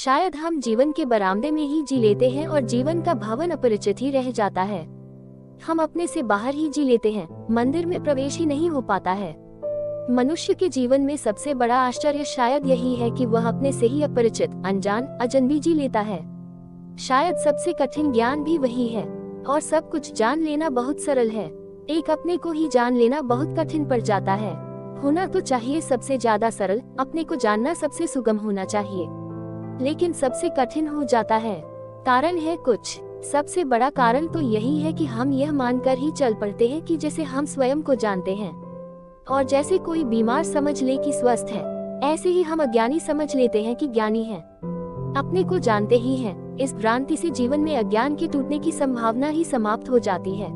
शायद हम जीवन के बरामदे में ही जी लेते हैं और जीवन का भवन अपरिचित ही रह जाता है। हम अपने से बाहर ही जी लेते हैं, मंदिर में प्रवेश ही नहीं हो पाता है। मनुष्य के जीवन में सबसे बड़ा आश्चर्य शायद यही है कि वह अपने से ही अपरिचित, अनजान, अजनबी जी लेता है। शायद सबसे कठिन ज्ञान भी वही है, और सब कुछ जान लेना बहुत सरल है। एक अपने को ही जान लेना बहुत कठिन पड़ जाता है। होना तो चाहिए सबसे ज्यादा सरल, अपने को जानना सबसे सुगम होना चाहिए, लेकिन सबसे कठिन हो जाता है। कारण है कुछ। सबसे बड़ा कारण तो यही है कि हम यह मानकर ही चल पड़ते हैं कि जैसे हम स्वयं को जानते हैं, और जैसे कोई बीमार समझ ले कि स्वस्थ है, ऐसे ही हम अज्ञानी समझ लेते हैं कि ज्ञानी हैं। अपने को जानते ही हैं। इस भ्रांति से जीवन में अज्ञान के टूटने की संभावना ही समाप्त हो जाती है।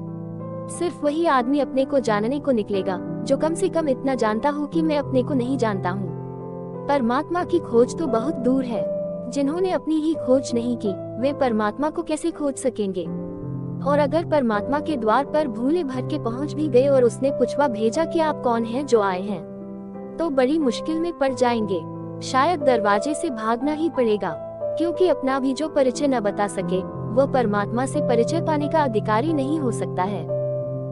सिर्फ वही आदमी अपने को जानने को निकलेगा जो कम से कम इतना जानता हो कि मैं अपने को नहीं जानता हूँ। परमात्मा की खोज तो बहुत दूर है। जिन्होंने अपनी ही खोज नहीं की, वे परमात्मा को कैसे खोज सकेंगे? और अगर परमात्मा के द्वार पर भूले भर के पहुंच भी गए और उसने पूछवा भेजा कि आप कौन हैं जो आए हैं, तो बड़ी मुश्किल में पड़ जाएंगे। शायद दरवाजे से भागना ही पड़ेगा, क्योंकि अपना भी जो परिचय न बता सके, वो परमात्मा से परिचय पाने का अधिकारी नहीं हो सकता है।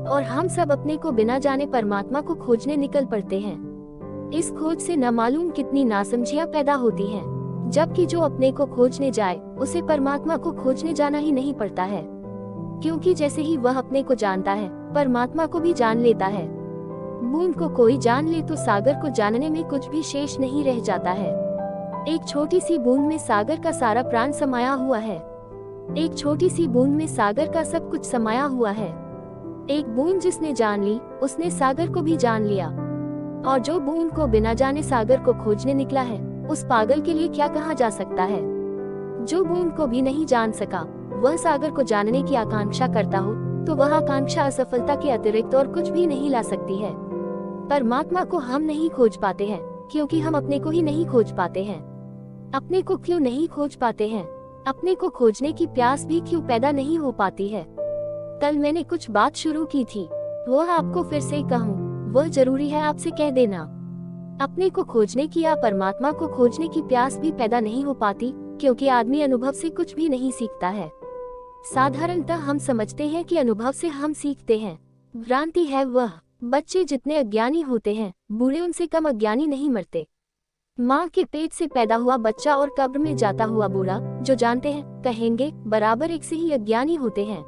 और हम सब अपने को बिना जाने परमात्मा को खोजने निकल पड़ते हैं। इस खोज से न मालूम कितनी नासमझियां पैदा होती हैं, जबकि जो अपने को खोजने जाए उसे परमात्मा को खोजने जाना ही नहीं पड़ता है, क्योंकि जैसे ही वह अपने को जानता है, परमात्मा को भी जान लेता है। बूंद को कोई जान ले तो सागर को जानने में कुछ भी शेष नहीं रह जाता है। एक छोटी सी बूंद में सागर का सारा प्राण समाया हुआ है। एक छोटी सी बूंद में सागर का सब कुछ समाया हुआ है। एक बूंद जिसने जान ली, उसने सागर को भी जान लिया। और जो बूंद को बिना जाने सागर को खोजने निकला है, उस पागल के लिए क्या कहा जा सकता है? जो बूंद को भी नहीं जान सका, वह सागर को जानने की आकांक्षा करता हो, तो वह आकांक्षा असफलता के अतिरिक्त और कुछ भी नहीं ला सकती है। परमात्मा को हम नहीं खोज पाते हैं, क्योंकि हम अपने को ही नहीं खोज पाते हैं। अपने को क्यों नहीं खोज पाते हैं? अपने को खोजने की प्यास भी क्यों पैदा नहीं हो पाती है? कल मैंने कुछ बात शुरू की थी, वह आपको फिर से कहूँ, वह जरूरी है आपसे कह देना। अपने को खोजने की या परमात्मा को खोजने की प्यास भी पैदा नहीं हो पाती, क्योंकि आदमी अनुभव से कुछ भी नहीं सीखता है। साधारणतः हम समझते हैं कि अनुभव से हम सीखते हैं। भ्रांति है वह। बच्चे जितने अज्ञानी होते हैं, बूढ़े उनसे कम अज्ञानी नहीं मरते। माँ के पेट से पैदा हुआ बच्चा और कब्र में जाता हुआ बूढ़ा, जो जानते हैं, कहेंगे बराबर एक से ही अज्ञानी होते हैं।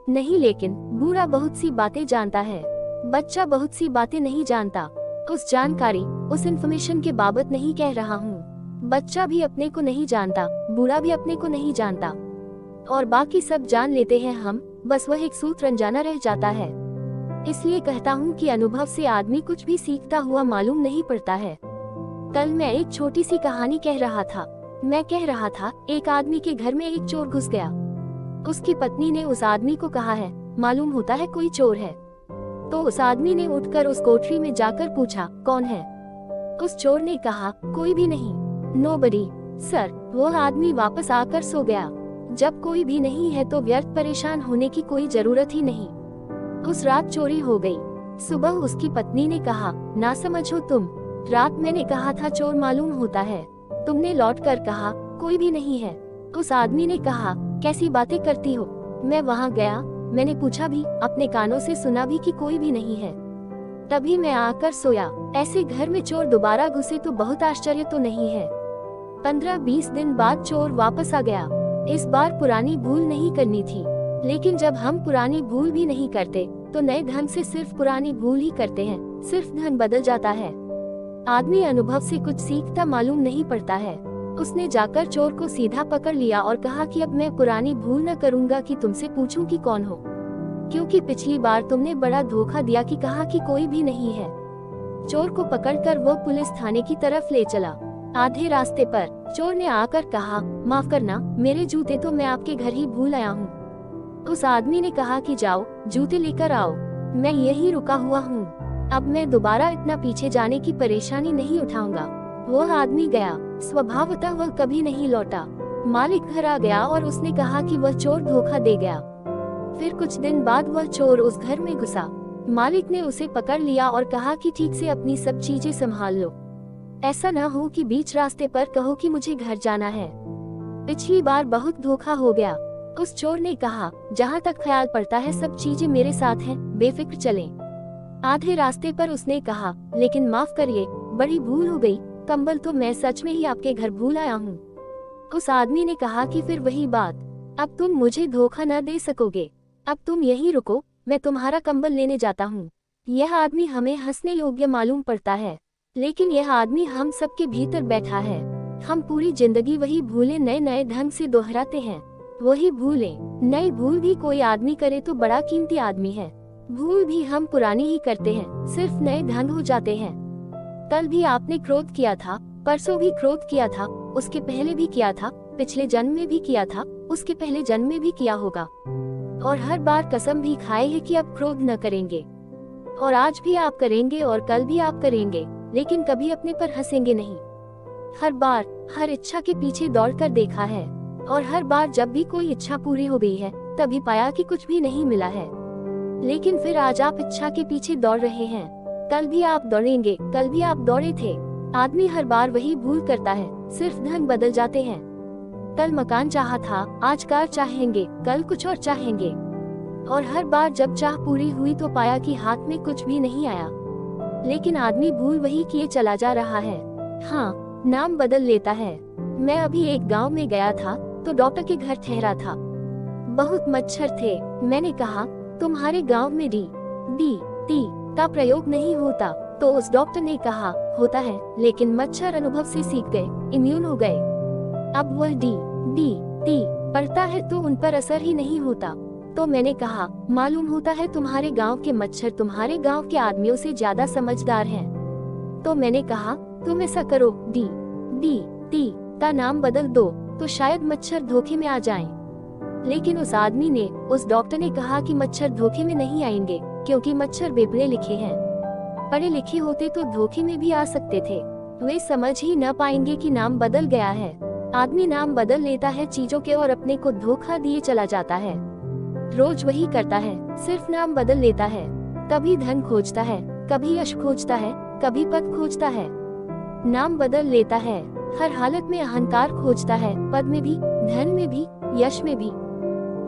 नहीं, लेकिन बूढ़ा बहुत सी बातें जानता है, बच्चा बहुत सी बातें नहीं जानता। उस जानकारी, उस इन्फॉर्मेशन के बाबत नहीं कह रहा हूँ। बच्चा भी अपने को नहीं जानता, बूढ़ा भी अपने को नहीं जानता, और बाकी सब जान लेते हैं हम, बस वह एक सूत्र अनजाना रह जाता है। इसलिए कहता हूँ कि अनुभव से आदमी कुछ भी सीखता हुआ मालूम नहीं पड़ता है। कल मैं एक छोटी सी कहानी कह रहा था। मैं कह रहा था, एक आदमी के घर में एक चोर घुस गया। उसकी पत्नी ने उस आदमी को कहा है, मालूम होता है कोई चोर है। तो उस आदमी ने उठकर उस कोठरी में जाकर पूछा, कौन है? उस चोर ने कहा, कोई भी नहीं, नोबडी सर। वह आदमी वापस आकर सो गया। जब कोई भी नहीं है तो व्यर्थ परेशान होने की कोई जरूरत ही नहीं। उस रात चोरी हो गई। सुबह उसकी पत्नी ने कहा, ना समझो तुम, रात मैंने कहा था चोर मालूम होता है, तुमने लौट कर कहा कोई भी नहीं है। उस आदमी ने कहा, कैसी बातें करती हो? मैं वहाँ गया, मैंने पूछा भी, अपने कानों से सुना भी कि कोई भी नहीं है, तभी मैं आकर सोया। ऐसे घर में चोर दोबारा घुसे तो बहुत आश्चर्य तो नहीं है। 15-20 दिन बाद चोर वापस आ गया। इस बार पुरानी भूल नहीं करनी थी, लेकिन जब हम पुरानी भूल भी नहीं करते तो नए ढंग से सिर्फ पुरानी भूल ही करते हैं, सिर्फ ढंग बदल जाता है। आदमी अनुभव से कुछ सीखता मालूम नहीं पड़ता है। उसने जाकर चोर को सीधा पकड़ लिया और कहा कि अब मैं पुरानी भूल न करूंगा कि तुमसे पूछूं कि कौन हो, क्योंकि पिछली बार तुमने बड़ा धोखा दिया कि कहा कि कोई भी नहीं है। चोर को पकड़कर वो पुलिस थाने की तरफ ले चला। आधे रास्ते पर चोर ने आकर कहा, माफ करना, मेरे जूते तो मैं आपके घर ही भूल आया हूँ। उस आदमी ने कहा कि जाओ जूते लेकर आओ, मैं यही रुका हुआ हूँ, अब मैं दोबारा इतना पीछे जाने की परेशानी नहीं उठाऊंगा। वह आदमी गया। स्वभावतः वह कभी नहीं लौटा। मालिक घर आ गया और उसने कहा कि वह चोर धोखा दे गया। फिर कुछ दिन बाद वह चोर उस घर में घुसा। मालिक ने उसे पकड़ लिया और कहा कि ठीक से अपनी सब चीजें संभाल लो, ऐसा न हो कि बीच रास्ते पर कहो कि मुझे घर जाना है। पिछली बार बहुत धोखा हो गया। उस चोर ने कहा, जहाँ तक ख्याल पड़ता है सब चीजें मेरे साथ हैं, बेफिक्र चलें। आधे रास्ते पर उसने कहा, लेकिन माफ करिए, बड़ी भूल हो गई, कंबल तो मैं सच में ही आपके घर भूल आया हूँ। उस आदमी ने कहा कि फिर वही बात, अब तुम मुझे धोखा न दे सकोगे, अब तुम यहीं रुको, मैं तुम्हारा कंबल लेने जाता हूँ। यह आदमी हमें हंसने योग्य मालूम पड़ता है, लेकिन यह आदमी हम सबके भीतर बैठा है। हम पूरी जिंदगी वही भूले नए नए ढंग से दोहराते हैं। वही भूलें, नई भूल भी कोई आदमी करे तो बड़ा कीमती आदमी है। भूल भी हम पुरानी ही करते हैं, सिर्फ नए ढंग हो जाते हैं। कल भी आपने क्रोध किया था, परसों भी क्रोध किया था, उसके पहले भी किया था, पिछले जन्म में भी किया था, उसके पहले जन्म में भी किया होगा। और हर बार कसम भी खाए है कि अब क्रोध न करेंगे। और आज भी आप करेंगे और कल भी आप करेंगे, लेकिन कभी अपने पर हंसेंगे नहीं। हर बार हर इच्छा के पीछे दौड़कर देखा है, और हर बार जब भी कोई इच्छा पूरी हो गई है तभी पाया कि कुछ भी नहीं मिला है। लेकिन फिर आज आप इच्छा के पीछे दौड़ रहे हैं, कल भी आप दौड़ेंगे, कल भी आप दौड़े थे। आदमी हर बार वही भूल करता है, सिर्फ ढंग बदल जाते हैं। कल मकान चाहा था, आज कार चाहेंगे, कल कुछ और चाहेंगे। और हर बार जब चाह पूरी हुई तो पाया कि हाथ में कुछ भी नहीं आया। लेकिन आदमी भूल वही किए चला जा रहा है। हाँ, नाम बदल लेता है। मैं अभी एक गांव में गया था तो डॉक्टर के घर ठहरा था। बहुत मच्छर थे। मैंने कहा, तुम्हारे गांव में डी का प्रयोग नहीं होता? तो उस डॉक्टर ने कहा, होता है, लेकिन मच्छर अनुभव से सीख गए, इम्यून हो गए। अब वह डी पड़ता है तो उन पर असर ही नहीं होता। तो मैंने कहा, मालूम होता है तुम्हारे गांव के मच्छर तुम्हारे गांव के आदमियों से ज्यादा समझदार हैं। तो मैंने कहा, तुम ऐसा करो, डी का नाम बदल दो तो शायद मच्छर धोखे में आ जाएं। लेकिन उस आदमी ने, उस डॉक्टर ने कहा कि मच्छर धोखे में नहीं आएंगे, क्योंकि मच्छर बेपढ़े लिखे हैं। पढ़े लिखे होते तो धोखे में भी आ सकते थे। वे समझ ही न पाएंगे कि नाम बदल गया है। आदमी नाम बदल लेता है चीजों के और अपने को धोखा दिए चला जाता है। रोज वही करता है, सिर्फ नाम बदल लेता है। कभी धन खोजता है, कभी यश खोजता है, कभी पद खोजता है। नाम बदल लेता है, हर हालत में अहंकार खोजता है, पद में भी, धन में भी, यश में भी।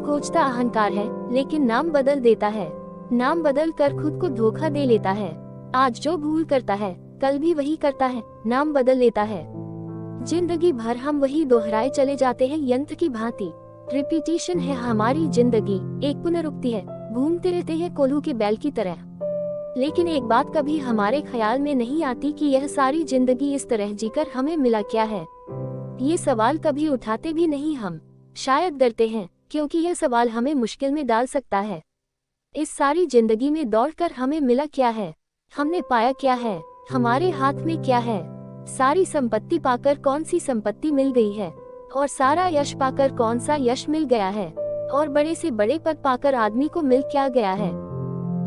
खोजता अहंकार है, लेकिन नाम बदल देता है। नाम बदल कर खुद को धोखा दे लेता है। आज जो भूल करता है, कल भी वही करता है, नाम बदल लेता है। जिंदगी भर हम वही दोहराए चले जाते हैं, यंत्र की भांति। रिपीटिशन है हमारी जिंदगी, एक पुनरुक्ति है, घूमते रहते हैं कोल्हू के बैल की तरह। लेकिन एक बात कभी हमारे ख्याल में नहीं आती कि यह सारी जिंदगी इस तरह जीकर हमें मिला क्या है। ये सवाल कभी उठाते भी नहीं हम, शायद डरते हैं, क्योंकि यह सवाल हमें मुश्किल में डाल सकता है। इस सारी जिंदगी में दौड़कर हमें मिला क्या है? हमने पाया क्या है? हमारे हाथ में क्या है? सारी संपत्ति पाकर कौन सी संपत्ति मिल गई है? और सारा यश पाकर कौन सा यश मिल गया है? और बड़े से बड़े पद पाकर आदमी को मिल क्या गया है?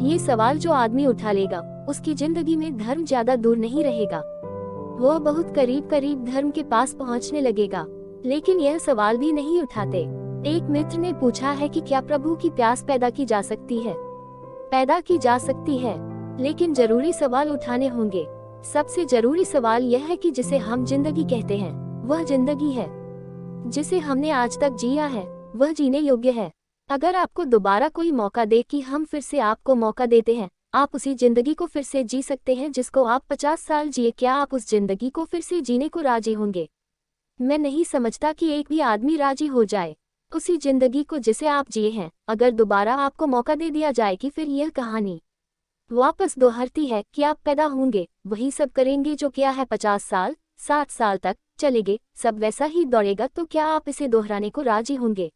ये सवाल जो आदमी उठा लेगा, उसकी जिंदगी में धर्म ज्यादा दूर नहीं रहेगा। वह बहुत करीब करीब धर्म के पास पहुंचने लगेगा। लेकिन यह सवाल भी नहीं उठाते। एक मित्र ने पूछा है कि क्या प्रभु की प्यास पैदा की जा सकती है? पैदा की जा सकती है, लेकिन जरूरी सवाल उठाने होंगे। सबसे जरूरी सवाल यह है कि जिसे हम जिंदगी कहते हैं, वह जिंदगी है? जिसे हमने आज तक जिया है, वह जीने योग्य है? अगर आपको दोबारा कोई मौका दे कि हम फिर से आपको मौका देते हैं, आप उसी जिंदगी को फिर से जी सकते हैं जिसको आप 50 साल जिए, क्या आप उस जिंदगी को फिर से जीने को राजी होंगे? मैं नहीं समझता कि एक भी आदमी राजी हो जाए उसी जिंदगी को जिसे आप जिए हैं। अगर दोबारा आपको मौका दे दिया जाए कि फिर यह कहानी वापस दोहरती है कि आप पैदा होंगे, वही सब करेंगे जो किया है 50 साल 60 साल तक चलेंगे, सब वैसा ही दौड़ेगा, तो क्या आप इसे दोहराने को राजी होंगे?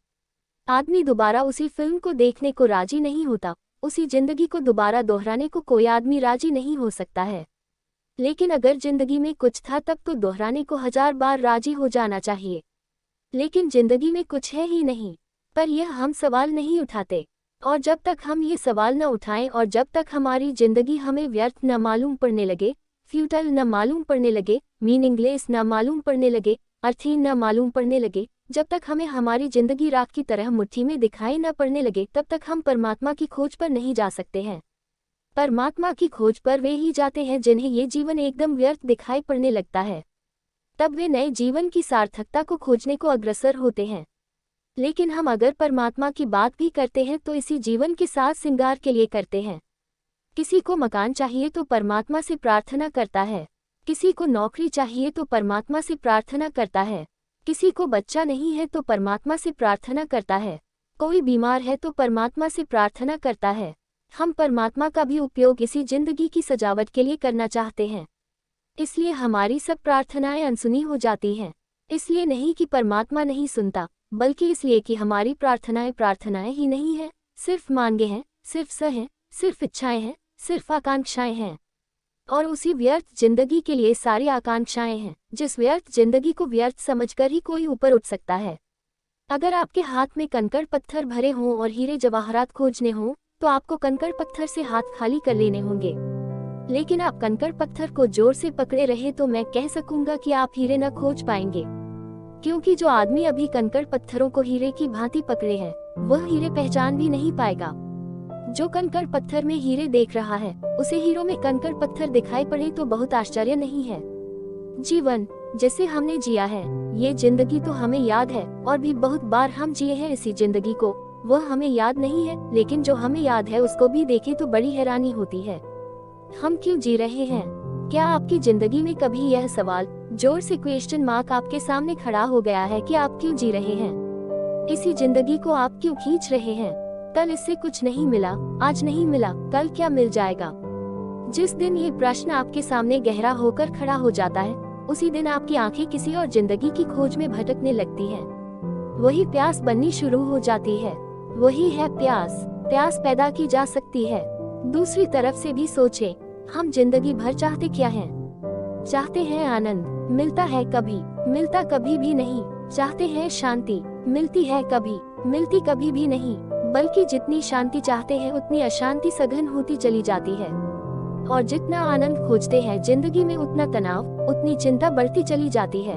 आदमी दोबारा उसी फिल्म को देखने को राजी नहीं होता, उसी जिंदगी को दोबारा दोहराने को कोई आदमी राजी नहीं हो सकता है। लेकिन अगर जिंदगी में कुछ था तब तो दोहराने को 1000 बार राजी हो जाना चाहिए। लेकिन जिंदगी में कुछ है ही नहीं, पर यह हम सवाल नहीं उठाते। और जब तक हम ये सवाल न उठाएं और जब तक हमारी जिंदगी हमें व्यर्थ न मालूम पड़ने लगे, फ्यूटाइल न मालूम पड़ने लगे, मीनिंगलेस न मालूम पड़ने लगे, अर्थहीन न मालूम पड़ने लगे, जब तक हमें हमारी जिंदगी राख की तरह मुट्ठी में दिखाई न पड़ने लगे, तब तक हम परमात्मा की खोज पर नहीं जा सकते हैं। परमात्मा की खोज पर वे ही जाते हैं जिन्हें ये जीवन एकदम व्यर्थ दिखाई पड़ने लगता है। तब वे नए जीवन की सार्थकता को खोजने को अग्रसर होते हैं। लेकिन हम अगर परमात्मा की बात भी करते हैं तो इसी जीवन के साथ श्रृंगार के लिए करते हैं। किसी को मकान चाहिए तो परमात्मा से प्रार्थना करता है, किसी को नौकरी चाहिए तो परमात्मा से प्रार्थना करता है, किसी को बच्चा नहीं है तो परमात्मा से प्रार्थना करता है, कोई बीमार है तो परमात्मा से प्रार्थना करता है। हम परमात्मा का भी उपयोग इसी जिंदगी की सजावट के लिए करना चाहते हैं, इसलिए हमारी सब प्रार्थनाएं अनसुनी हो जाती हैं। इसलिए नहीं कि परमात्मा नहीं सुनता, बल्कि इसलिए कि हमारी प्रार्थनाएं ही नहीं है, सिर्फ मांगे हैं, सिर्फ सह हैं, सिर्फ इच्छाएं हैं, सिर्फ आकांक्षाएं हैं। और उसी व्यर्थ जिंदगी के लिए सारी आकांक्षाएं हैं, जिस व्यर्थ जिंदगी को व्यर्थ समझकर ही कोई ऊपर उठ सकता है। अगर आपके हाथ में कंकड़ पत्थर भरे हों और हीरे जवाहरात खोजने हों तो आपको कंकड़ पत्थर से हाथ खाली कर लेने होंगे। लेकिन आप कंकड़ पत्थर को जोर से पकड़े रहे तो मैं कह सकूंगा कि आप हीरे न खोज पाएंगे, क्योंकि जो आदमी अभी कंकड़ पत्थरों को हीरे की भांति पकड़े है वह हीरे पहचान भी नहीं पाएगा। जो कंकड़ पत्थर में हीरे देख रहा है उसे हीरों में कंकड़ पत्थर दिखाई पड़े तो बहुत आश्चर्य नहीं है। जीवन जैसे हमने जिया है, ये जिंदगी तो हमें याद है और भी बहुत बार हम जिए हैं इसी जिंदगी को, वह हमें याद नहीं है। लेकिन जो हमें याद है उसको भी देखें तो बड़ी हैरानी होती है, हम क्यों जी रहे हैं। क्या आपकी जिंदगी में कभी यह सवाल जोर से क्वेश्चन मार्क आपके सामने खड़ा हो गया है कि आप क्यों जी रहे हैं, इसी जिंदगी को आप क्यों खींच रहे हैं। कल इससे कुछ नहीं मिला, आज नहीं मिला, कल क्या मिल जाएगा। जिस दिन ये प्रश्न आपके सामने गहरा होकर खड़ा हो जाता है उसी दिन आपकी आंखें किसी और जिंदगी की खोज में भटकने लगती हैं। वही प्यास बननी शुरू हो जाती है, वही है प्यास। प्यास पैदा की जा सकती है। दूसरी तरफ से भी सोचें, हम जिंदगी भर चाहते क्या हैं? चाहते हैं आनंद, मिलता है कभी, मिलता कभी भी नहीं। चाहते हैं शांति, मिलती है कभी, मिलती कभी भी नहीं। बल्कि जितनी शांति चाहते हैं उतनी अशांति सघन होती चली जाती है। और जितना आनंद खोजते हैं जिंदगी में उतना तनाव, उतनी चिंता बढ़ती चली जाती है।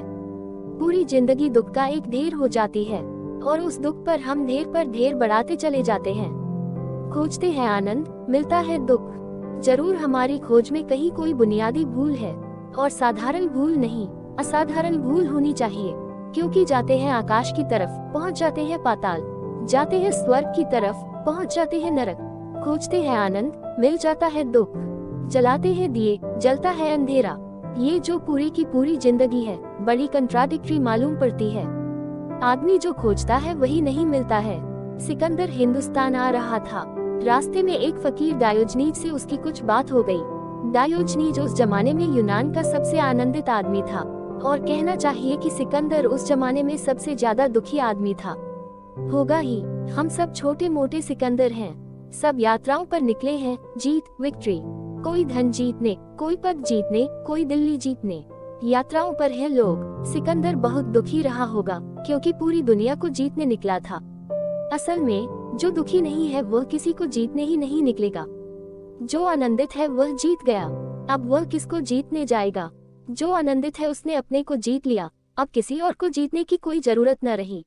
पूरी जिंदगी दुख का एक ढेर हो जाती है और उस दुख पर हम ढेर पर ढेर बढ़ाते चले जाते हैं। खोजते हैं आनंद, मिलता है दुख। जरूर हमारी खोज में कहीं कोई बुनियादी भूल है, और साधारण भूल नहीं, असाधारण भूल होनी चाहिए। क्योंकि जाते हैं आकाश की तरफ, पहुंच जाते हैं पाताल, जाते हैं स्वर्ग की तरफ, पहुंच जाते हैं नरक। खोजते हैं आनंद, मिल जाता है दुख। जलाते हैं दिए, जलता है अंधेरा। ये जो पूरी की पूरी जिंदगी है बड़ी कंट्राडिक्टरी मालूम पड़ती है। आदमी जो खोजता है वही नहीं मिलता है। सिकंदर हिंदुस्तान आ रहा था, रास्ते में एक फकीर डायोजनीज से उसकी कुछ बात हो गई। डायोजनीज उस जमाने में यूनान का सबसे आनंदित आदमी था, और कहना चाहिए कि सिकंदर उस जमाने में सबसे ज्यादा दुखी आदमी था। होगा ही, हम सब छोटे मोटे सिकंदर हैं, सब यात्राओं पर निकले हैं, जीत, विक्ट्री। कोई धन जीतने, कोई पद जीतने, कोई दिल्ली जीतने, यात्राओं पर है लोग। सिकंदर बहुत दुखी रहा होगा क्योंकि पूरी दुनिया को जीतने निकला था। असल में जो दुखी नहीं है वह किसी को जीतने ही नहीं निकलेगा। जो आनंदित है वह जीत गया, अब वह किसको जीतने जाएगा। जो आनंदित है उसने अपने को जीत लिया, अब किसी और को जीतने की कोई जरूरत न रही।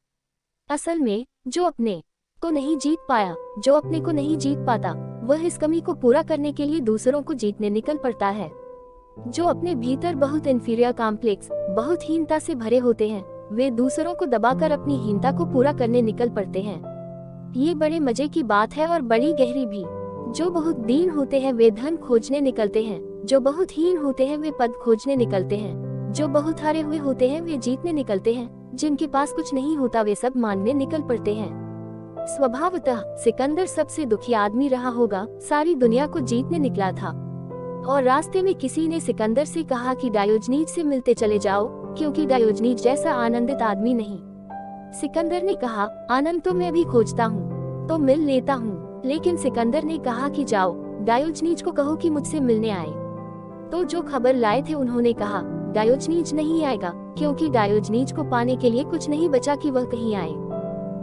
असल में जो अपने को नहीं जीत पाया, जो अपने को नहीं जीत पाता, वह इस कमी को पूरा करने के लिए दूसरों को जीतने निकल पड़ता है। जो अपने भीतर बहुत इंफीरियर कॉम्प्लेक्स, बहुत हीनता से भरे होते हैं, वे दूसरों को दबाकर अपनी हीनता को पूरा करने निकल पड़ते हैं। ये बड़े मजे की बात है और बड़ी गहरी भी। जो बहुत दीन होते हैं वे धन खोजने निकलते हैं, जो बहुत हीन होते हैं वे पद खोजने निकलते हैं, जो बहुत हारे हुए होते हैं वे जीतने निकलते हैं, जिनके पास कुछ नहीं होता वे सब मांगने निकल पड़ते हैं। स्वभावतः सिकंदर सबसे दुखी आदमी रहा होगा, सारी दुनिया को जीतने निकला था। और रास्ते में किसी ने सिकंदर से कहा कि डायोजनीज से मिलते चले जाओ, क्योंकि डायोजनीज जैसा आनंदित आदमी नहीं। सिकंदर ने कहा, आनंद तो मैं भी खोजता हूँ, तो मिल लेता हूँ। लेकिन सिकंदर ने कहा कि जाओ, डायोजनीज को कहो कि मुझसे मिलने आए। तो जो खबर लाए थे उन्होंने कहा, डायोजनीज नहीं आएगा, क्योंकि डायोजनीज को पाने के लिए कुछ नहीं बचा कि वह कहीं आए।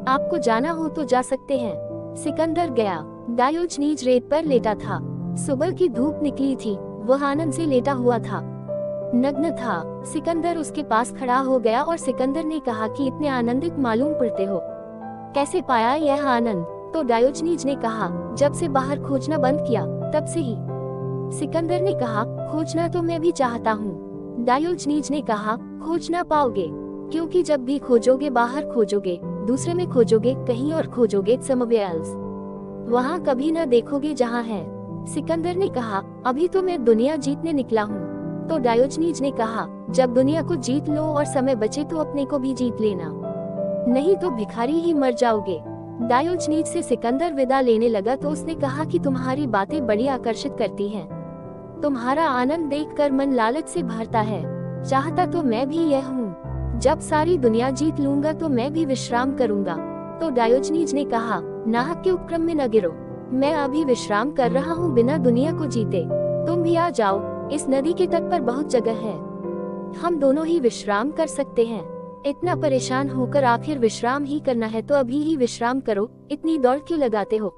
आपको जाना हो तो जा सकते हैं। सिकंदर गया। डायोजनीज रेत पर लेटा था। सुबह की धूप निकली थी, वह आनंद से लेटा हुआ था, नग्न था। सिकंदर उसके पास खड़ा हो गया और सिकंदर ने कहा कि इतने आनंदित मालूम पड़ते हो, कैसे पाया यह आनंद? तो डायोजनीज ने कहा, जब से बाहर खोजना बंद किया तब से ही। सिकंदर ने कहा, खोजना तो मैं भी चाहता हूँ, डायोजनीज ने कहा, खोज ना पाओगे, क्योंकि जब भी खोजोगे बाहर खोजोगे, दूसरे में खोजोगे, कहीं और खोजोगे, somewhere else, वहाँ कभी न देखोगे जहाँ है। सिकंदर ने कहा, अभी तो मैं दुनिया जीतने निकला हूँ। तो डायोजनीज ने कहा, जब दुनिया को जीत लो और समय बचे तो अपने को भी जीत लेना, नहीं तो भिखारी ही मर जाओगे। डायोजनीज से सिकंदर विदा लेने लगा तो उसने कहा कि तुम्हारी बातें बड़ी आकर्षित करती हैं। तुम्हारा आनंद देखकर मन लालच से भरता है। चाहता तो मैं भी यह हूँ, जब सारी दुनिया जीत लूंगा तो मैं भी विश्राम करूंगा। तो डायोजनीज ने कहा, नाहक के उपक्रम में न गिरो, मैं अभी विश्राम कर रहा हूँ बिना दुनिया को जीते। तुम भी आ जाओ, इस नदी के तट पर बहुत जगह है, हम दोनों ही विश्राम कर सकते हैं। इतना परेशान होकर आखिर विश्राम ही करना है तो अभी ही विश्राम करो, इतनी दौड़ क्यों लगाते हो।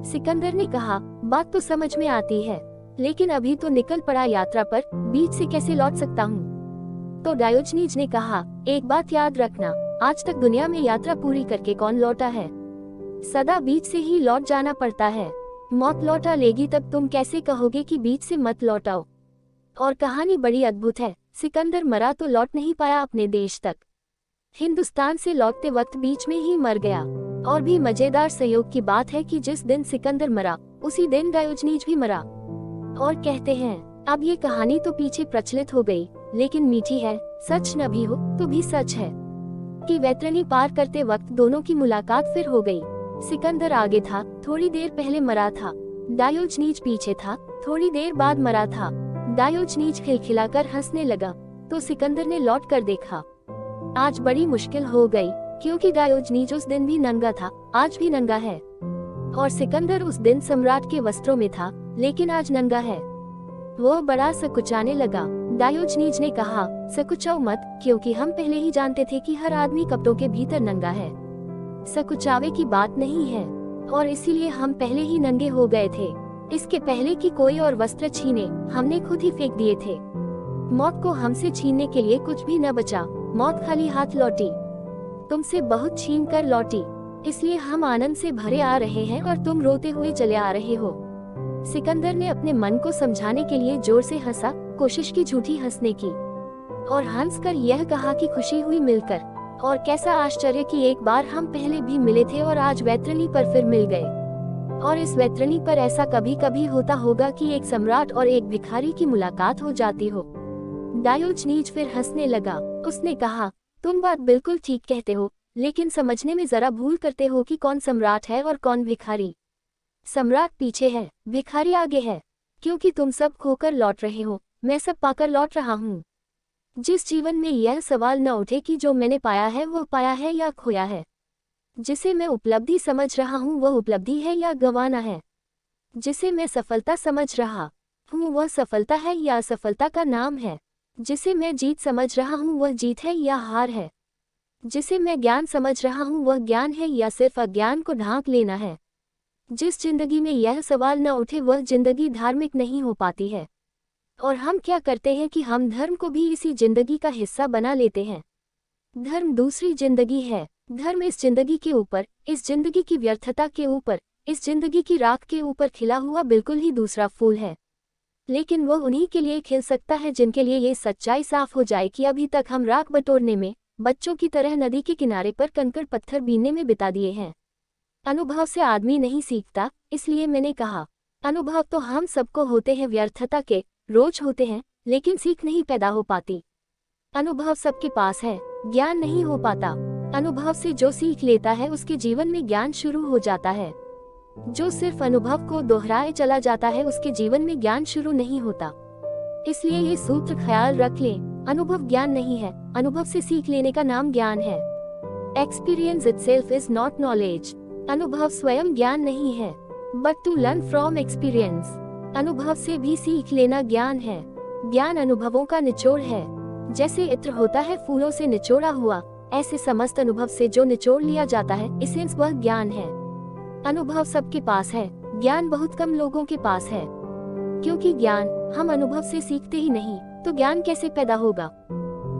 सिकंदर ने कहा, बात तो समझ में आती है, लेकिन अभी तो निकल पड़ा यात्रा पर, बीच से कैसे लौट सकता हूँ। तो डायोजनीज ने कहा, एक बात याद रखना, आज तक दुनिया में यात्रा पूरी करके कौन लौटा है, सदा बीच से ही लौट जाना पड़ता है। मौत लौटा लेगी तब तुम कैसे कहोगे कि बीच से मत लौटाओ। और कहानी बड़ी अद्भुत है, सिकंदर मरा तो लौट नहीं पाया अपने देश तक, हिंदुस्तान से लौटते वक्त बीच में ही मर गया। और भी मजेदार संयोग की बात है कि जिस दिन सिकंदर मरा उसी दिन डायोजनीज भी मरा। और कहते हैं, अब ये कहानी तो पीछे प्रचलित हो गई, लेकिन मीठी है, सच न भी हो तो भी सच है, कि वैतरणी पार करते वक्त दोनों की मुलाकात फिर हो गई। सिकंदर आगे था, थोड़ी देर पहले मरा था, डायोजनीज पीछे था, थोड़ी देर बाद मरा था। डायोजनीज खिलखिलाकर हंसने लगा, तो सिकंदर ने लौट कर देखा। आज बड़ी मुश्किल हो गई, क्योंकि डायोजनीज उस दिन भी नंगा था, आज भी नंगा है, और सिकंदर उस दिन सम्राट के वस्त्रों में था, लेकिन आज नंगा है। वो बड़ा सकुचाने लगा। डायोजनीज ने कहा, सकुचाओ मत, क्योंकि हम पहले ही जानते थे कि हर आदमी कपड़ों के भीतर नंगा है, सकुचावे की बात नहीं है, और इसीलिए हम पहले ही नंगे हो गए थे। इसके पहले कि कोई और वस्त्र छीने, हमने खुद ही फेंक दिए थे। मौत को हमसे छीनने के लिए कुछ भी न बचा, मौत खाली हाथ लौटी, तुमसे बहुत छीन कर लौटी, इसलिए हम आनंद से भरे आ रहे हैं और तुम रोते हुए चले आ रहे हो। सिकंदर ने अपने मन को समझाने के लिए जोर से हंसा, कोशिश की झूठी हंसने की, और हंसकर यह कहा कि खुशी हुई मिलकर, और कैसा आश्चर्य कि एक बार हम पहले भी मिले थे और आज वैतरणी पर फिर मिल गए। और इस वैतरणी पर ऐसा कभी कभी होता होगा कि एक सम्राट और एक भिखारी की मुलाकात हो जाती हो। डायोजनीज फिर हंसने लगा। उसने कहा, तुम बात बिल्कुल ठीक कहते हो, लेकिन समझने में जरा भूल करते हो कि कौन सम्राट है और कौन भिखारी। सम्राट पीछे है, भिखारी आगे है, क्योंकि तुम सब खोकर लौट रहे हो, मैं सब पाकर लौट रहा हूँ। जिस जीवन में यह सवाल न उठे कि जो मैंने पाया है वो पाया है या खोया है, जिसे मैं उपलब्धि समझ रहा हूँ वह उपलब्धि है या गंवाना है, जिसे मैं सफलता समझ रहा हूँ वह सफलता है या असफलता का नाम है, जिसे मैं जीत समझ रहा हूँ वह जीत है या हार है, जिसे मैं ज्ञान समझ रहा हूँ वह ज्ञान है या सिर्फ अज्ञान को ढांक लेना है। जिस जिंदगी में यह सवाल न उठे वह जिंदगी धार्मिक नहीं हो पाती है। और हम क्या करते हैं कि हम धर्म को भी इसी जिंदगी का हिस्सा बना लेते हैं। धर्म दूसरी जिंदगी है, धर्म इस जिंदगी के ऊपर, इस जिंदगी की व्यर्थता के ऊपर, इस जिंदगी की राख के ऊपर खिला हुआ बिल्कुल ही दूसरा फूल है। लेकिन वह उन्हीं के लिए खिल सकता है जिनके लिए ये सच्चाई साफ हो जाए कि अभी तक हम राख बटोरने में, बच्चों की तरह नदी के किनारे पर कंकड़ पत्थर बीनने में बिता दिए हैं। अनुभव से आदमी नहीं सीखता, इसलिए मैंने कहा, अनुभव तो हम सबको होते हैं, व्यर्थता के रोज होते हैं, लेकिन सीख नहीं पैदा हो पाती। अनुभव सबके पास है, ज्ञान नहीं हो पाता। अनुभव से जो सीख लेता है उसके जीवन में ज्ञान शुरू हो जाता है। जो सिर्फ अनुभव को दोहराए चला जाता है उसके जीवन में ज्ञान शुरू नहीं होता। इसलिए ये सूत्र ख्याल रख लें, अनुभव ज्ञान नहीं है, अनुभव से सीख लेने का नाम ज्ञान है। Experience itself is not knowledge. अनुभव स्वयं ज्ञान नहीं है, but to learn from experience. अनुभव से भी सीख लेना ज्ञान है। ज्ञान अनुभवों का निचोड़ है। जैसे इत्र होता है फूलों से निचोड़ा हुआ, ऐसे समस्त अनुभव से जो निचोड़ लिया जाता है, इसेंस वह ज्ञान है। अनुभव सबके पास है, ज्ञान बहुत कम लोगों के पास है। क्योंकि ज्ञान हम अनुभव से सीखते ही नहीं, तो ज्ञान कैसे पैदा होगा।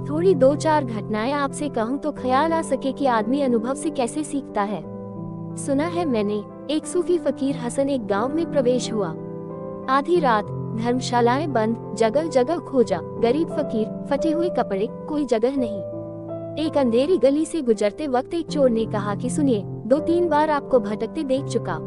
थोड़ी दो चार घटनाएं आपसे कहूँ तो ख्याल आ सके कि आदमी अनुभव से कैसे सीखता है। सुना है मैंने, एक सूफी फकीर हसन एक गांव में प्रवेश हुआ। आधी रात धर्मशालाएं बंद, जगह जगह खोजा, गरीब फकीर, फटे हुए कपड़े, कोई जगह नहीं। एक अंधेरी गली से गुजरते वक्त एक चोर ने कहा कि सुनिए, 2-3 बार आपको भटकते देख चुका,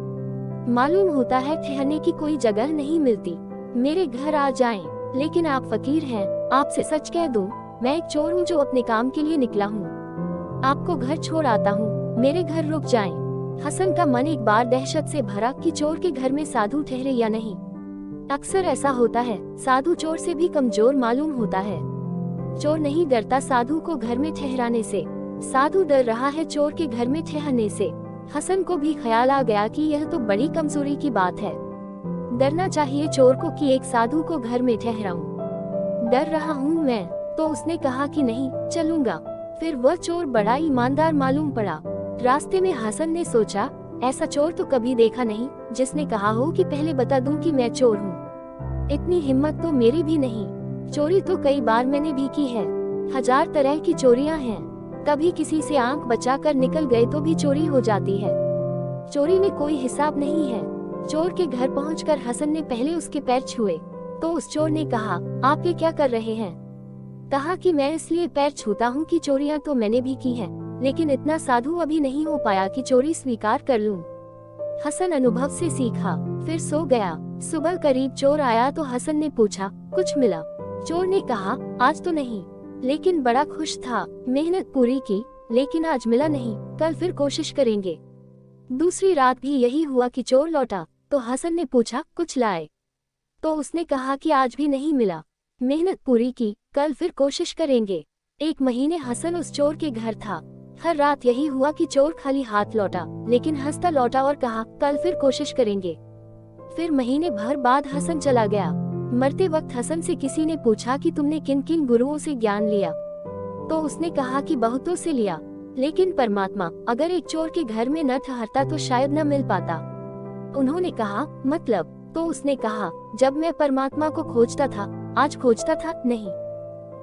मालूम होता है ठहरने की कोई जगह नहीं मिलती, मेरे घर आ जाएं। लेकिन आप फकीर हैं, आपसे सच कह दूं, मैं एक चोर हूँ जो अपने काम के लिए निकला हूँ, आपको घर छोड़ आता हूँ, मेरे घर रुक जाएं। हसन का मन एक बार दहशत से भरा कि चोर के घर में साधु ठहरे या नहीं। अक्सर ऐसा होता है, साधु चोर से भी कमजोर मालूम होता है। चोर नहीं डरता साधु को घर में ठहराने से, साधु डर रहा है चोर के घर में ठहरने से। हसन को भी ख्याल आ गया कि यह तो बड़ी कमजोरी की बात है, डरना चाहिए चोर को कि एक साधु को घर में ठहराऊं। डर रहा हूँ मैं, तो उसने कहा कि नहीं, चलूंगा। फिर वह चोर बड़ा ईमानदार मालूम पड़ा। रास्ते में हसन ने सोचा, ऐसा चोर तो कभी देखा नहीं जिसने कहा हो कि पहले बता दूं कि मैं चोर हूँ। इतनी हिम्मत तो मेरी भी नहीं। चोरी तो कई बार मैंने भी की है, 1000 तरह की चोरियां हैं। कभी किसी से आंख बचाकर निकल गए तो भी चोरी हो जाती है। चोरी में कोई हिसाब नहीं है। चोर के घर पहुंचकर हसन ने पहले उसके पैर छुए, तो उस चोर ने कहा, आप ये क्या कर रहे हैं? कहा कि मैं इसलिए पैर छूता हूँ कि चोरियां तो मैंने भी की है, लेकिन इतना साधु अभी नहीं हो पाया कि चोरी स्वीकार कर लूं। हसन अनुभव से सीखा, फिर सो गया। सुबह करीब चोर आया तो हसन ने पूछा, कुछ मिला? चोर ने कहा, आज तो नहीं, लेकिन बड़ा खुश था, मेहनत पूरी की, लेकिन आज मिला नहीं, कल फिर कोशिश करेंगे। दूसरी रात भी यही हुआ कि चोर लौटा, तो हसन ने पूछा, कुछ लाए? तो उसने कहा कि आज भी नहीं मिला, मेहनत पूरी की, कल फिर कोशिश करेंगे। 1 महीने हसन उस चोर के घर था। हर रात यही हुआ कि चोर खाली हाथ लौटा, लेकिन हंसता लौटा और कहा, कल फिर कोशिश करेंगे। फिर महीने भर बाद हसन चला गया। मरते वक्त हसन से किसी ने पूछा कि तुमने किन किन गुरुओं से ज्ञान लिया? तो उसने कहा कि बहुतों से लिया, लेकिन परमात्मा अगर एक चोर के घर में न ठहरता तो शायद न मिल पाता। उन्होंने कहा, मतलब? तो उसने कहा, जब मैं परमात्मा को खोजता था, आज खोजता था नहीं,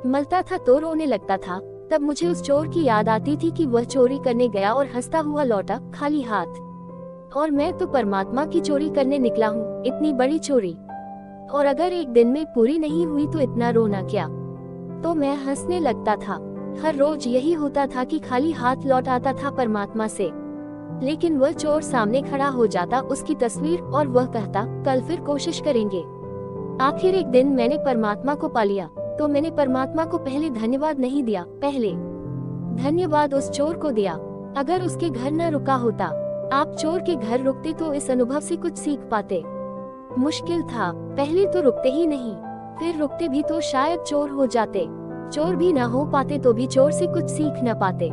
मलता था तो रोने लगता था, तब मुझे उस चोर की याद आती थी कि वह चोरी करने गया और हंसता हुआ लौटा खाली हाथ, और मैं तो परमात्मा की चोरी करने निकला हूँ, इतनी बड़ी चोरी, और अगर एक दिन में पूरी नहीं हुई तो इतना रोना क्या? तो मैं हंसने लगता था। हर रोज यही होता था कि खाली हाथ लौट आता था परमात्मा से, लेकिन वह चोर सामने खड़ा हो जाता, उसकी तस्वीर, और वह कहता, कल फिर कोशिश करेंगे। आखिर एक दिन मैंने परमात्मा को पा लिया, तो मैंने परमात्मा को पहले धन्यवाद नहीं दिया, पहले धन्यवाद उस चोर को दिया। अगर उसके घर न रुका होता, आप चोर के घर रुकते तो इस अनुभव से कुछ सीख पाते। मुश्किल था, पहले तो रुकते ही नहीं, फिर रुकते भी तो शायद चोर हो जाते। चोर भी न हो पाते तो भी चोर से कुछ सीख न पाते।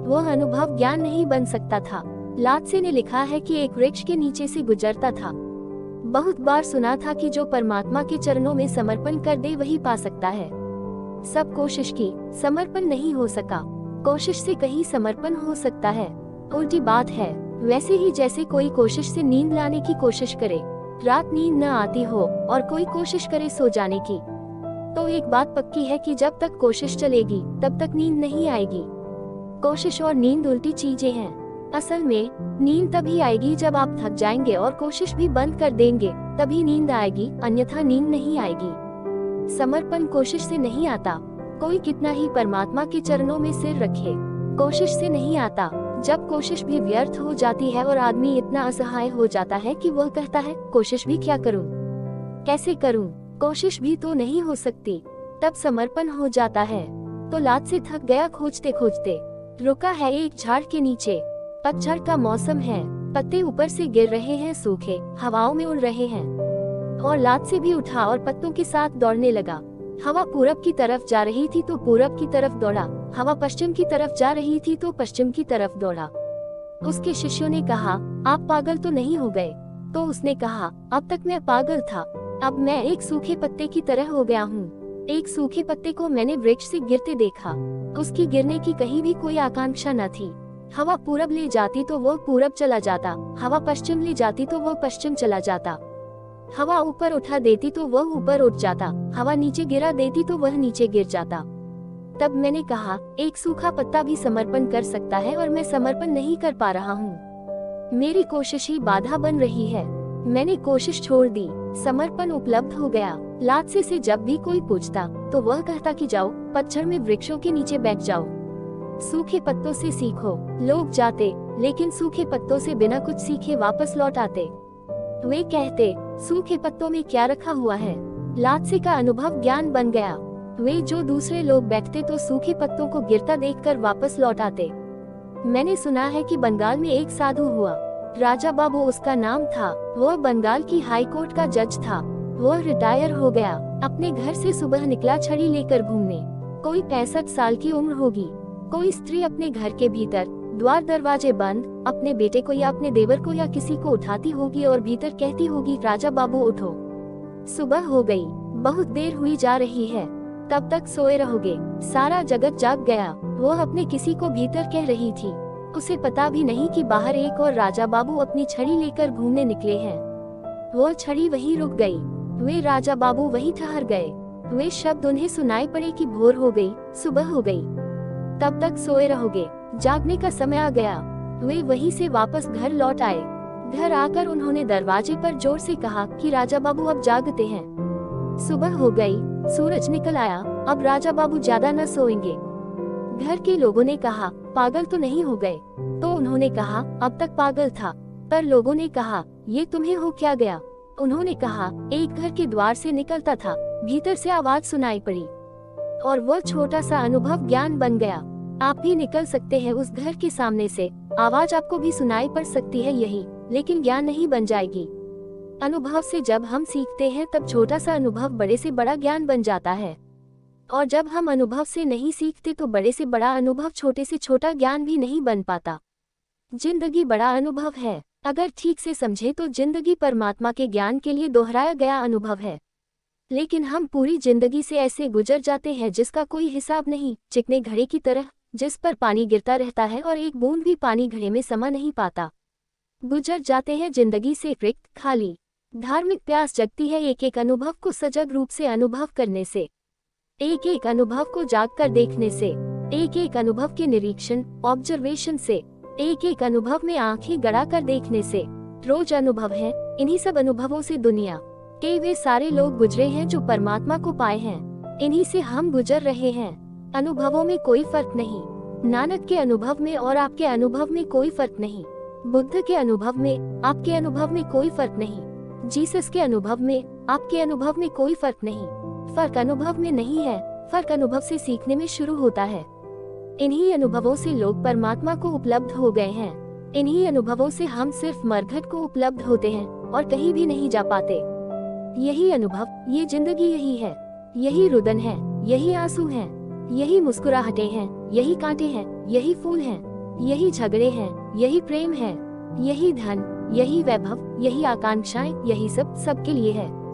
वह अनुभव ज्ञान नहीं बन सकता था। लात्से ने लिखा है कि एक वृक्ष के नीचे से गुजरता था। बहुत बार सुना था कि जो परमात्मा के चरणों में समर्पण कर दे वही पा सकता है। सब कोशिश की, समर्पण नहीं हो सका। कोशिश से कहीं समर्पण हो सकता है, उल्टी बात है। वैसे ही जैसे कोई कोशिश से नींद लाने की कोशिश करे, रात नींद न आती हो, और कोई कोशिश करे सो जाने की, तो एक बात पक्की है कि जब तक कोशिश चलेगी तब तक नींद नहीं आएगी। कोशिश और नींद उल्टी चीजें हैं। असल में नींद तभी आएगी जब आप थक जाएंगे और कोशिश भी बंद कर देंगे, तभी नींद आएगी, अन्यथा नींद नहीं आएगी। समर्पण कोशिश से नहीं आता। कोई कितना ही परमात्मा के चरणों में सिर रखे, कोशिश से नहीं आता। जब कोशिश भी व्यर्थ हो जाती है और आदमी इतना असहाय हो जाता है कि वह कहता है, कोशिश भी क्या करूं, कैसे करूं, कोशिश भी तो नहीं हो सकती, तब समर्पण हो जाता है। तो लात्से थक गया खोजते खोजते, रुका है एक झाड़ के नीचे। पतझड़ का मौसम है, पत्ते ऊपर से गिर रहे हैं, सूखे हवाओं में उड़ रहे हैं, और लात्से भी उठा और पत्तों के साथ दौड़ने लगा। हवा पूरब की तरफ जा रही थी तो पूरब की तरफ दौड़ा, हवा पश्चिम की तरफ जा रही थी तो पश्चिम की तरफ दौड़ा। उसके शिष्यों ने कहा, आप पागल तो नहीं हो गए? तो उसने कहा, अब तक मैं पागल था, अब मैं एक सूखे पत्ते की तरह हो गया हूँ। एक सूखे पत्ते को मैंने वृक्ष से गिरते देखा, उसकी गिरने की कहीं भी कोई आकांक्षा न थी। हवा पूरब ले जाती तो वह पूरब चला जाता, हवा पश्चिम ले जाती तो वह पश्चिम चला जाता। हवा ऊपर उठा देती तो वह ऊपर उठ जाता, हवा नीचे गिरा देती तो वह नीचे गिर जाता। तब मैंने कहा, एक सूखा पत्ता भी समर्पण कर सकता है और मैं समर्पण नहीं कर पा रहा हूँ। मेरी कोशिश ही बाधा बन रही है। मैंने कोशिश छोड़ दी, समर्पण उपलब्ध हो गया। लातसे से जब भी कोई पूछता तो वह कहता कि जाओ, पतझड़ में वृक्षों के नीचे बैठ जाओ, सूखे पत्तों से सीखो। लोग जाते, लेकिन सूखे पत्तों से बिना कुछ सीखे वापस लौट आते। वे कहते, सूखे पत्तों में क्या रखा हुआ है। लातसे का अनुभव ज्ञान बन गया। वे जो दूसरे लोग बैठते तो सूखे पत्तों को गिरता देखकर वापस लौट आते। मैंने सुना है कि बंगाल में एक साधु हुआ, राजा बाबू उसका नाम था। वह बंगाल की हाई कोर्ट का जज था। वह रिटायर हो गया। अपने घर से सुबह निकला छड़ी लेकर घूमने। कोई 65 साल की उम्र होगी। कोई स्त्री अपने घर के भीतर, द्वार दरवाजे बंद, अपने बेटे को या अपने देवर को या किसी को उठाती होगी और भीतर कहती होगी, राजा बाबू उठो, सुबह हो गई, बहुत देर हुई जा रही है, तब तक सोए रहोगे। सारा जगत जाग गया। वह अपने किसी को भीतर कह रही थी। उसे पता भी नहीं कि बाहर एक और राजा बाबू अपनी छड़ी लेकर घूमने निकले हैं। वह छड़ी वहीं रुक गई। वे राजा बाबू वहीं ठहर गए। वे शब्द उन्हें सुनाई पड़े कि भोर हो गई, सुबह हो गई, तब तक सोए रहोगे, जागने का समय आ गया। वे वहीं से वापस घर लौट आए। घर आकर उन्होंने दरवाजे पर जोर से कहा कि राजा बाबू अब जागते हैं, सुबह हो गई, सूरज निकल आया, अब राजा बाबू ज्यादा न सोएंगे। घर के लोगों ने कहा, पागल तो नहीं हो गए? तो उन्होंने कहा, अब तक पागल था। पर लोगों ने कहा, ये तुम्हें हो क्या गया? उन्होंने कहा, एक घर के द्वार से निकलता था, भीतर से आवाज सुनाई पड़ी और वह छोटा सा अनुभव ज्ञान बन गया। आप भी निकल सकते हैं उस घर के सामने से। आवाज आपको भी सुनाई पड़ सकती है यही, लेकिन ज्ञान नहीं बन जाएगी। अनुभव से जब हम सीखते हैं तब छोटा सा अनुभव बड़े से बड़ा ज्ञान बन जाता है, और जब हम अनुभव से नहीं सीखते तो बड़े से बड़ा अनुभव छोटे से छोटा ज्ञान भी नहीं बन पाता। जिंदगी बड़ा अनुभव है। अगर ठीक से समझे तो जिंदगी परमात्मा के ज्ञान के लिए दोहराया गया अनुभव है। लेकिन हम पूरी जिंदगी से ऐसे गुजर जाते हैं जिसका कोई हिसाब नहीं, चिकने घड़े की तरह जिस पर पानी गिरता रहता है और एक बूंद भी पानी घड़े में समा नहीं पाता। गुजर जाते हैं जिंदगी से रिक्त, खाली। धार्मिक प्यास जगती है एक एक अनुभव को सजग रूप से अनुभव करने से, एक एक अनुभव को जाग कर देखने से, एक एक अनुभव के निरीक्षण, ऑब्जर्वेशन से, एक एक अनुभव में आंखें गड़ा कर देखने से। रोज अनुभव है। इन्हीं सब अनुभवों से दुनिया के वे सारे लोग गुजरे हैं जो परमात्मा को पाए हैं। इन्हीं से हम गुजर रहे हैं। अनुभवों में कोई फर्क नहीं। नानक के अनुभव में और आपके अनुभव में कोई फर्क नहीं। बुद्ध के अनुभव में, आपके अनुभव में कोई फर्क नहीं। जीसस के अनुभव में, आपके अनुभव में कोई फर्क नहीं। फर्क अनुभव में नहीं है, फर्क अनुभव से सीखने में शुरू होता है। इन्हीं अनुभवों से लोग परमात्मा को उपलब्ध हो गए हैं। इन्हीं अनुभवों से हम सिर्फ मरघट को उपलब्ध होते हैं और कहीं भी नहीं जा पाते। यही अनुभव, ये जिंदगी यही है। यही रुदन है, यही आंसू हैं, यही मुस्कुराहटें हैं, यही कांटे हैं, यही फूल हैं, यही झगड़े हैं, यही प्रेम है, यही धन, यही वैभव, यही आकांक्षाएं, यही सब सबके लिए है।